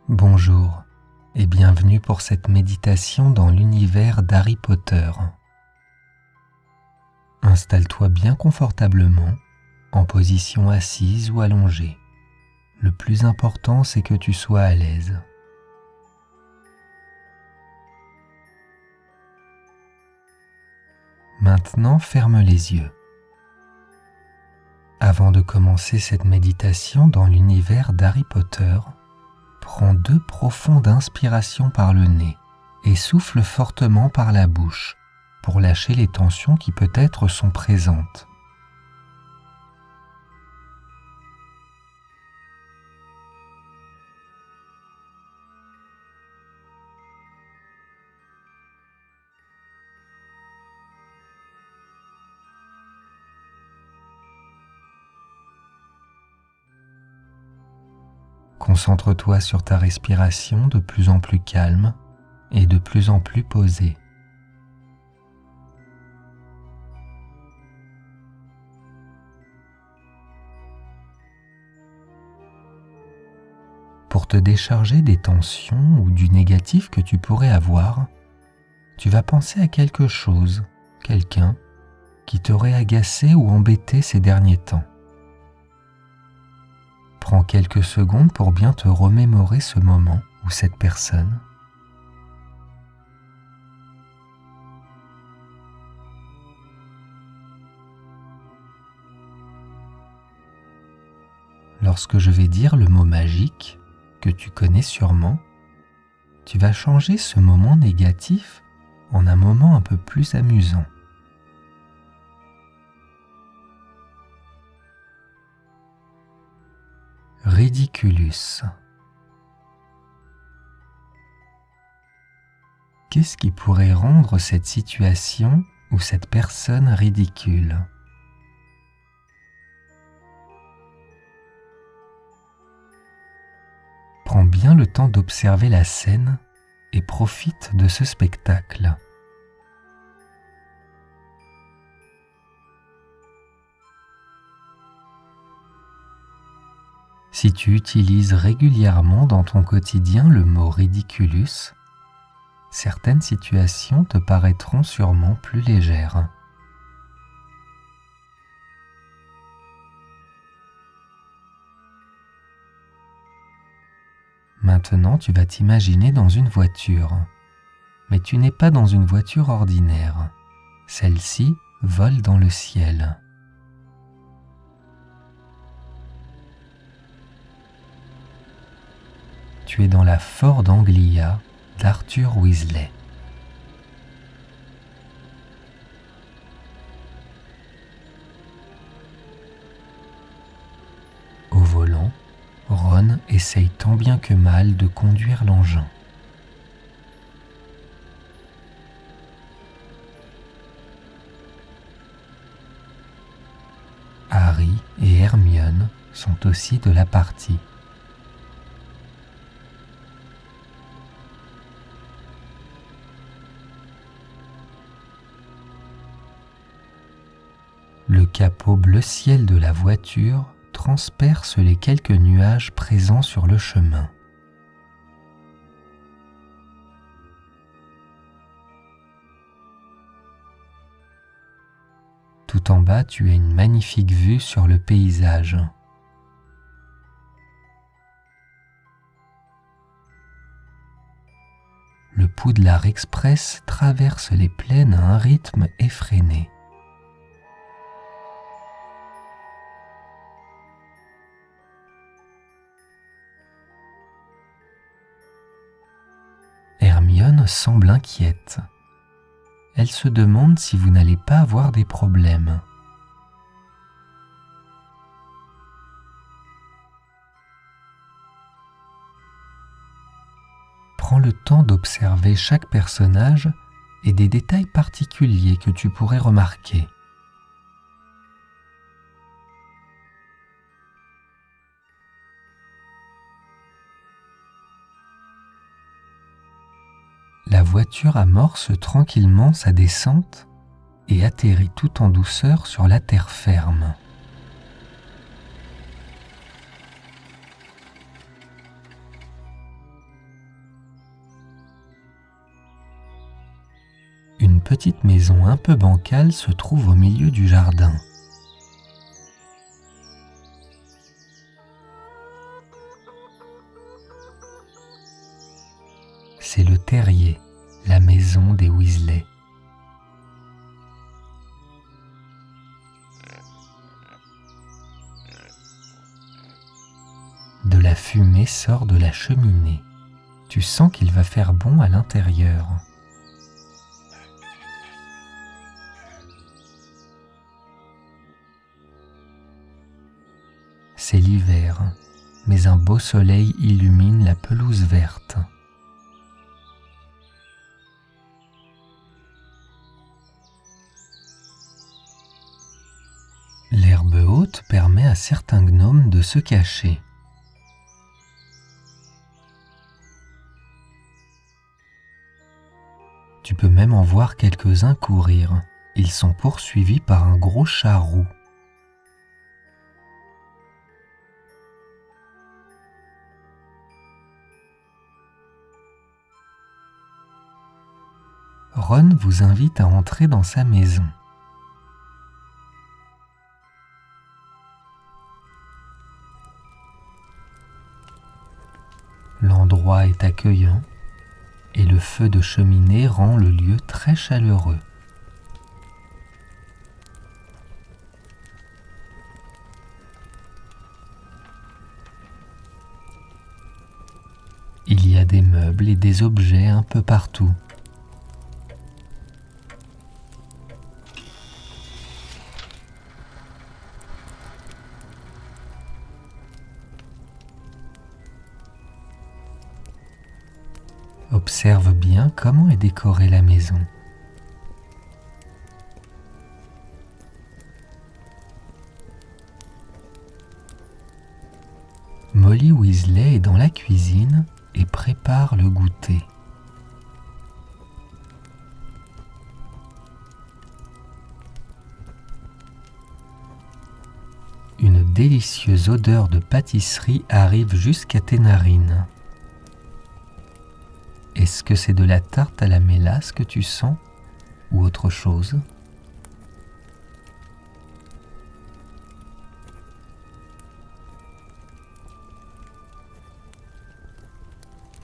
Bonjour et bienvenue pour cette méditation dans l'univers d'Harry Potter. Installe-toi bien confortablement, en position assise ou allongée. Le plus important, c'est que tu sois à l'aise. Maintenant, ferme les yeux. Avant de commencer cette méditation dans l'univers d'Harry Potter, prends 2 profondes inspirations par le nez et souffle fortement par la bouche pour lâcher les tensions qui peut-être sont présentes. Concentre-toi sur ta respiration de plus en plus calme et de plus en plus posée. Pour te décharger des tensions ou du négatif que tu pourrais avoir, tu vas penser à quelque chose, quelqu'un qui t'aurait agacé ou embêté ces derniers temps. Prends quelques secondes pour bien te remémorer ce moment ou cette personne. Lorsque je vais dire le mot magique, que tu connais sûrement, tu vas changer ce moment négatif en un moment un peu plus amusant. Ridiculus. Qu'est-ce qui pourrait rendre cette situation ou cette personne ridicule ? Prends bien le temps d'observer la scène et profite de ce spectacle. Si tu utilises régulièrement dans ton quotidien le mot ridiculus, certaines situations te paraîtront sûrement plus légères. Maintenant, tu vas t'imaginer dans une voiture. Mais tu n'es pas dans une voiture ordinaire. Celle-ci vole dans le ciel. Tu es dans la Ford Anglia d'Arthur Weasley. Au volant, Ron essaye tant bien que mal de conduire l'engin. Harry et Hermione sont aussi de la partie. Le capot bleu ciel de la voiture transperce les quelques nuages présents sur le chemin. Tout en bas, tu as une magnifique vue sur le paysage. Le Poudlard Express traverse les plaines à un rythme effréné. Hermione semble inquiète. Elle se demande si vous n'allez pas avoir des problèmes. Prends le temps d'observer chaque personnage et des détails particuliers que tu pourrais remarquer. La voiture amorce tranquillement sa descente et atterrit tout en douceur sur la terre ferme. petite maison un peu bancale se trouve au milieu du jardin. C'est le terrier, la maison des Weasley. De la fumée sort de la cheminée. Tu sens qu'il va faire bon à l'intérieur. C'est l'hiver, mais un beau soleil illumine la pelouse verte. L'herbe haute permet à certains gnomes de se cacher. Tu peux même en voir quelques-uns courir. Ils sont poursuivis par un gros chat roux. Ron vous invite à entrer dans sa maison. L'endroit est accueillant et le feu de cheminée rend le lieu très chaleureux. Il y a des meubles et des objets un peu partout. Observe bien comment est décorée la maison. Molly Weasley est dans la cuisine et prépare le goûter. Une délicieuse odeur de pâtisserie arrive jusqu'à tes narines. Est-ce que c'est de la tarte à la mélasse que tu sens ou autre chose ?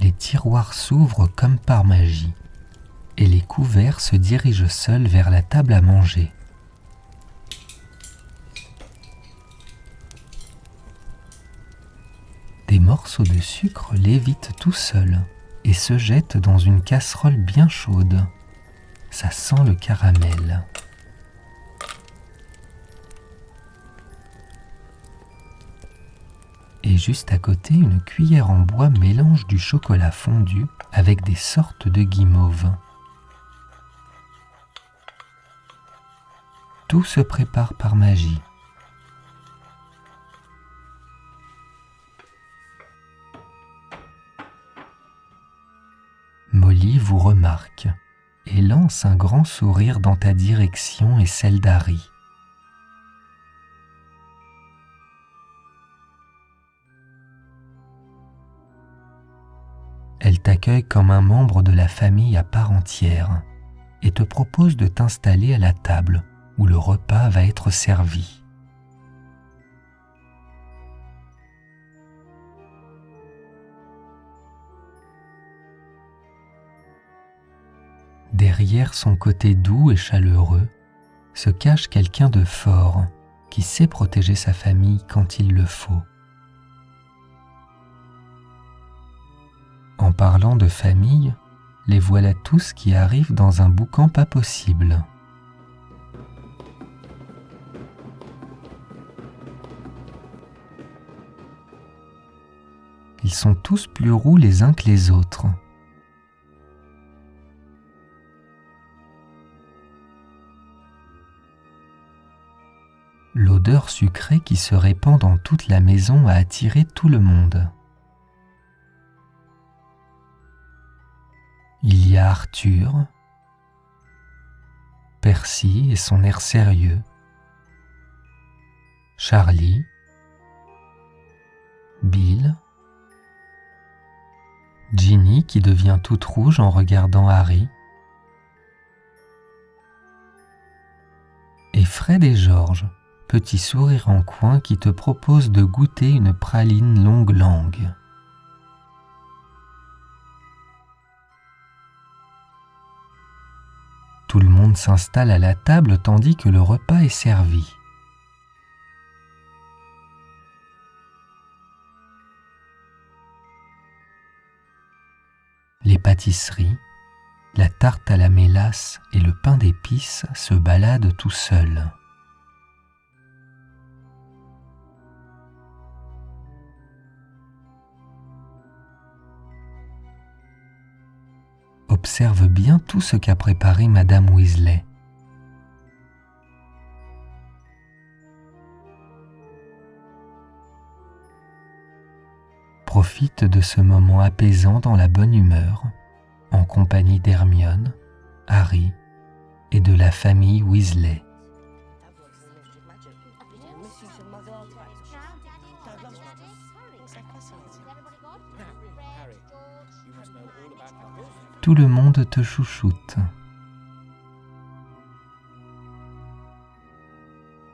Les tiroirs s'ouvrent comme par magie et les couverts se dirigent seuls vers la table à manger. Des morceaux de sucre lévitent tout seuls et se jettent dans une casserole bien chaude. Ça sent le caramel. Et juste à côté, une cuillère en bois mélange du chocolat fondu avec des sortes de guimauves. Tout se prépare par magie. Molly vous remarque et lance un grand sourire dans ta direction et celle d'Harry. Elle t'accueille comme un membre de la famille à part entière et te propose de t'installer à la table où le repas va être servi. Derrière son côté doux et chaleureux se cache quelqu'un de fort qui sait protéger sa famille quand il le faut. En parlant de famille, les voilà tous qui arrivent dans un boucan pas possible. Ils sont tous plus roux les uns que les autres. L'odeur sucrée qui se répand dans toute la maison a attiré tout le monde. Il y a Arthur, Percy et son air sérieux, Charlie, Bill, Ginny qui devient toute rouge en regardant Harry, et Fred et George, petit sourire en coin qui te propose de goûter une praline longue langue. Tout le monde s'installe à la table tandis que le repas est servi. Les pâtisseries, la tarte à la mélasse et le pain d'épices se baladent tout seuls. Observe bien tout ce qu'a préparé Madame Weasley. Profite de ce moment apaisant dans la bonne humeur, en compagnie d'Hermione, Harry et de la famille Weasley. Tout le monde te chouchoute.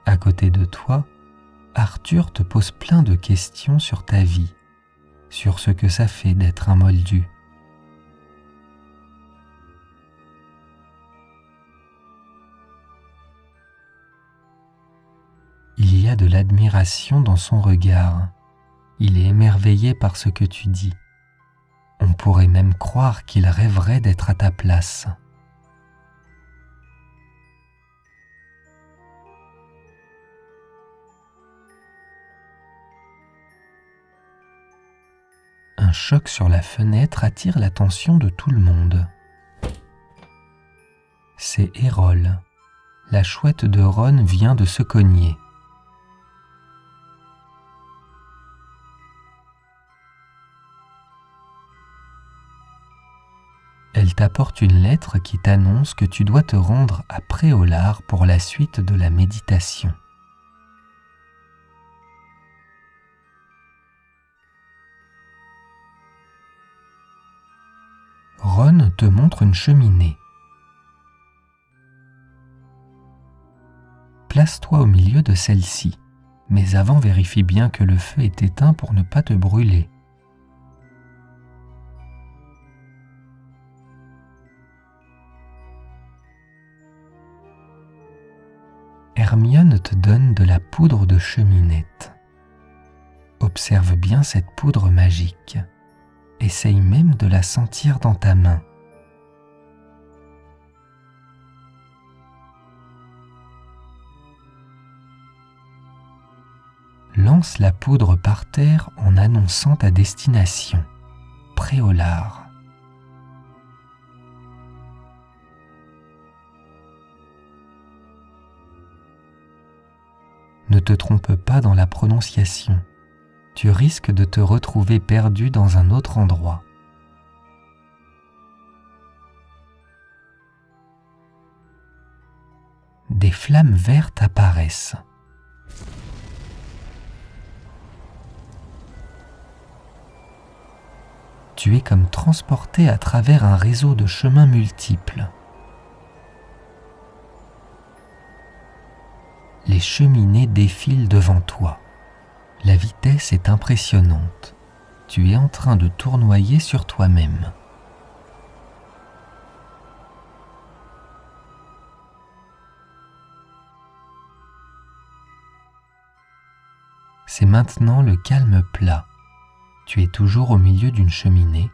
À côté de toi, Arthur te pose plein de questions sur ta vie, sur ce que ça fait d'être un moldu. Il y a de l'admiration dans son regard. Il est émerveillé par ce que tu dis. On pourrait même croire qu'il rêverait d'être à ta place. Un choc sur la fenêtre attire l'attention de tout le monde. C'est Errol. La chouette de Ron vient de se cogner. Elle t'apporte une lettre qui t'annonce que tu dois te rendre à Préolard pour la suite de la méditation. Ron te montre une cheminée. Place-toi au milieu de celle-ci, mais avant vérifie bien que le feu est éteint pour ne pas te brûler. Hermione te donne de la poudre de cheminette. Observe bien cette poudre magique. Essaye même de la sentir dans ta main. Lance la poudre par terre en annonçant ta destination, Préolard. Ne te trompe pas dans la prononciation. Tu risques de te retrouver perdu dans un autre endroit. Des flammes vertes apparaissent. Tu es comme transporté à travers un réseau de chemins multiples. Les cheminées défilent devant toi. La vitesse est impressionnante. Tu es en train de tournoyer sur toi-même. C'est maintenant le calme plat. Tu es toujours au milieu d'une cheminée,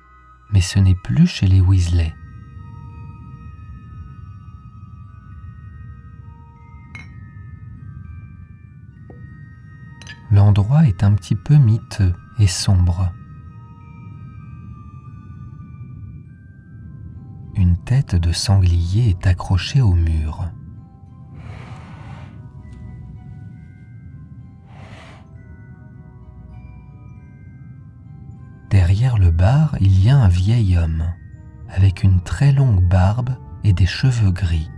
mais ce n'est plus chez les Weasley. L'endroit est un petit peu miteux et sombre. Une tête de sanglier est accrochée au mur. Derrière le bar, il y a un vieil homme, avec une très longue barbe et des cheveux gris.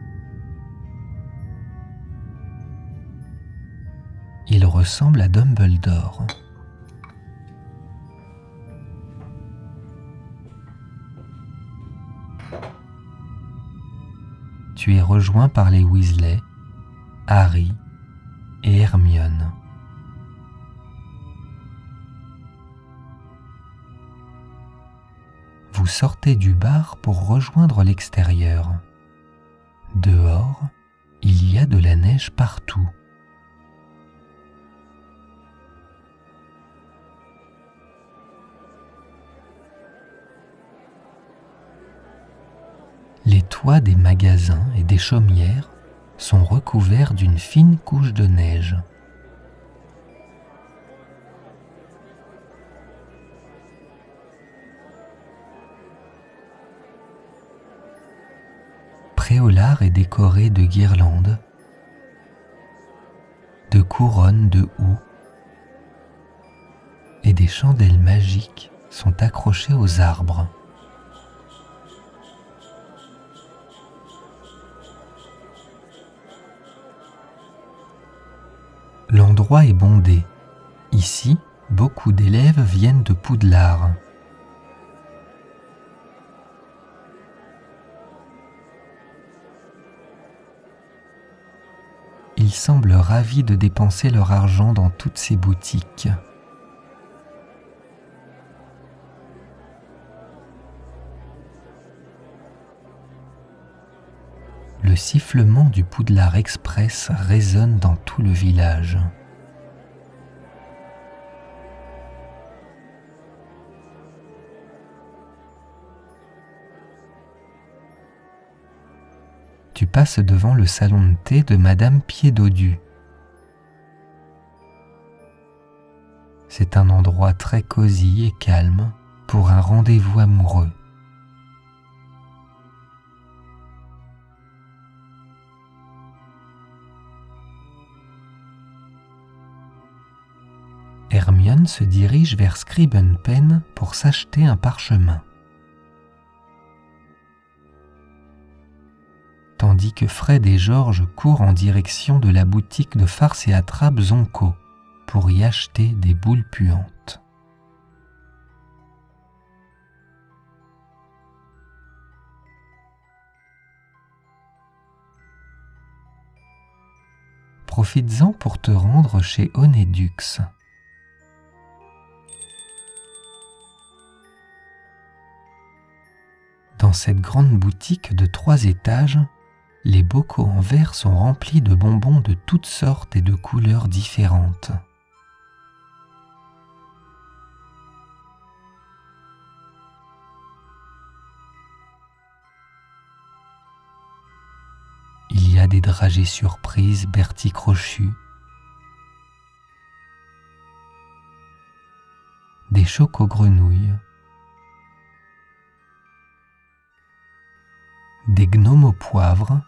Il ressemble à Dumbledore. Tu es rejoint par les Weasley, Harry et Hermione. Vous sortez du bar pour rejoindre l'extérieur. Dehors, il y a de la neige partout. Les toits des magasins et des chaumières sont recouverts d'une fine couche de neige. Préolard est décoré de guirlandes, de couronnes de houx, et des chandelles magiques sont accrochées aux arbres. L'endroit est bondé. Ici, beaucoup d'élèves viennent de Poudlard. Ils semblent ravis de dépenser leur argent dans toutes ces boutiques. Le sifflement du Poudlard Express résonne dans tout le village. Tu passes devant le salon de thé de Madame Pied-Dodu. C'est un endroit très cosy et calme pour un rendez-vous amoureux. Hermione se dirige vers Scribenpen pour s'acheter un parchemin. Tandis que Fred et George courent en direction de la boutique de farce et attrape Zonko pour y acheter des boules puantes. Profites-en pour te rendre chez Onedux. Dans cette grande boutique de 3 étages, les bocaux en verre sont remplis de bonbons de toutes sortes et de couleurs différentes. Il y a des dragées surprises Bertie Crochu, des choco-grenouilles, des gnomes au poivre,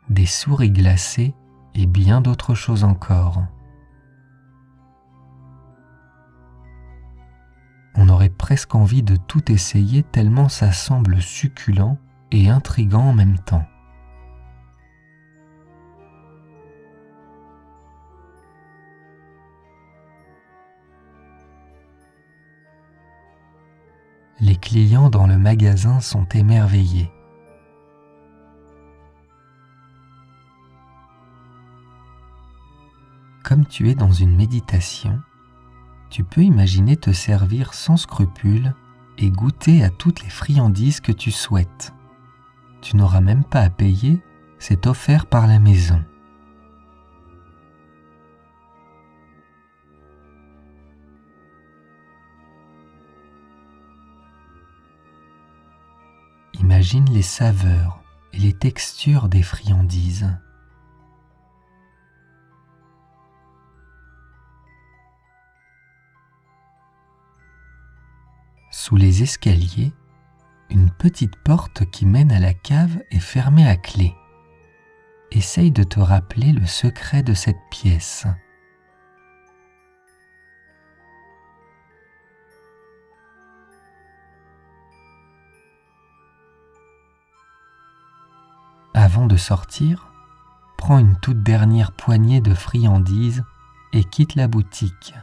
des souris glacées et bien d'autres choses encore. On aurait presque envie de tout essayer tellement ça semble succulent et intriguant en même temps. Les clients dans le magasin sont émerveillés. Comme tu es dans une méditation, tu peux imaginer te servir sans scrupule et goûter à toutes les friandises que tu souhaites. Tu n'auras même pas à payer, c'est offert par la maison. Imagine les saveurs et les textures des friandises. Sous les escaliers, une petite porte qui mène à la cave est fermée à clé. Essaye de te rappeler le secret de cette pièce. Avant de sortir, prends une toute dernière poignée de friandises et quitte la boutique.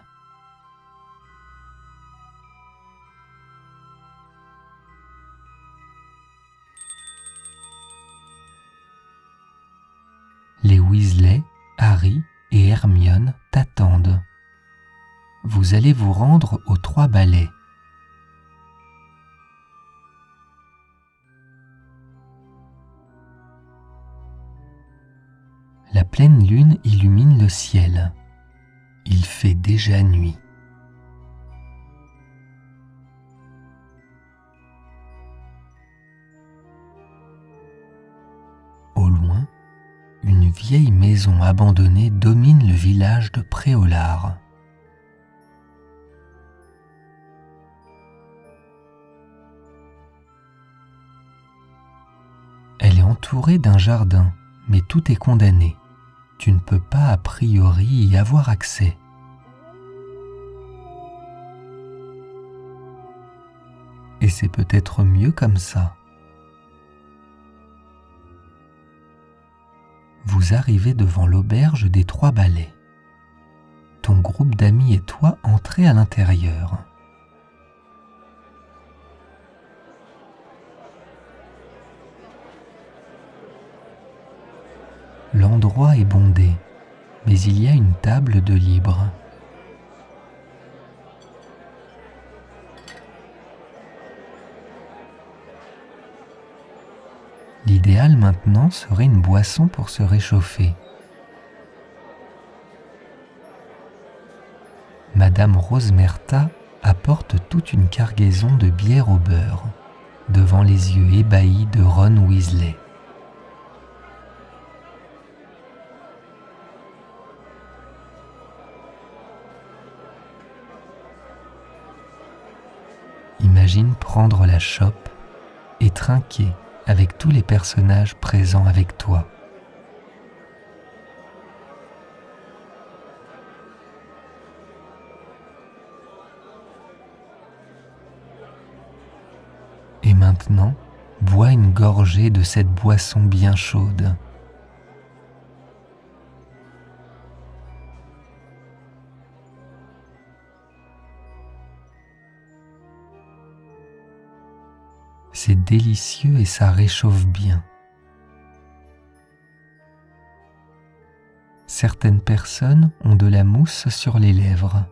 vous allez vous rendre aux 3 balais. La pleine lune illumine le ciel. Il fait déjà nuit. Au loin, une vieille maison abandonnée domine le village de Préolard. Elle est entourée d'un jardin, mais tout est condamné. Tu ne peux pas a priori y avoir accès. Et c'est peut-être mieux comme ça. Vous arrivez devant l'auberge des 3 balais. Ton groupe d'amis et toi entrez à l'intérieur. L'endroit est bondé, mais il y a une table de libre. L'idéal maintenant serait une boisson pour se réchauffer. Madame Rosemerta apporte toute une cargaison de bière au beurre, devant les yeux ébahis de Ron Weasley. Imagine prendre la chope et trinquer avec tous les personnages présents avec toi. Et maintenant, bois une gorgée de cette boisson bien chaude. C'est délicieux et ça réchauffe bien. Certaines personnes ont de la mousse sur les lèvres.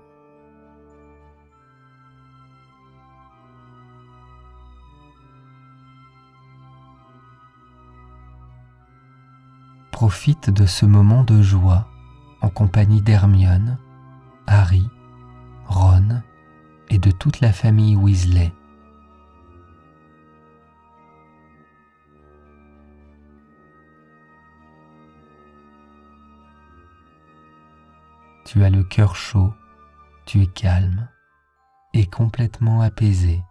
Profite de ce moment de joie en compagnie d'Hermione, Harry, Ron et de toute la famille Weasley. Tu as le cœur chaud, tu es calme et complètement apaisé.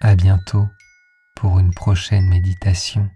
À bientôt pour une prochaine méditation.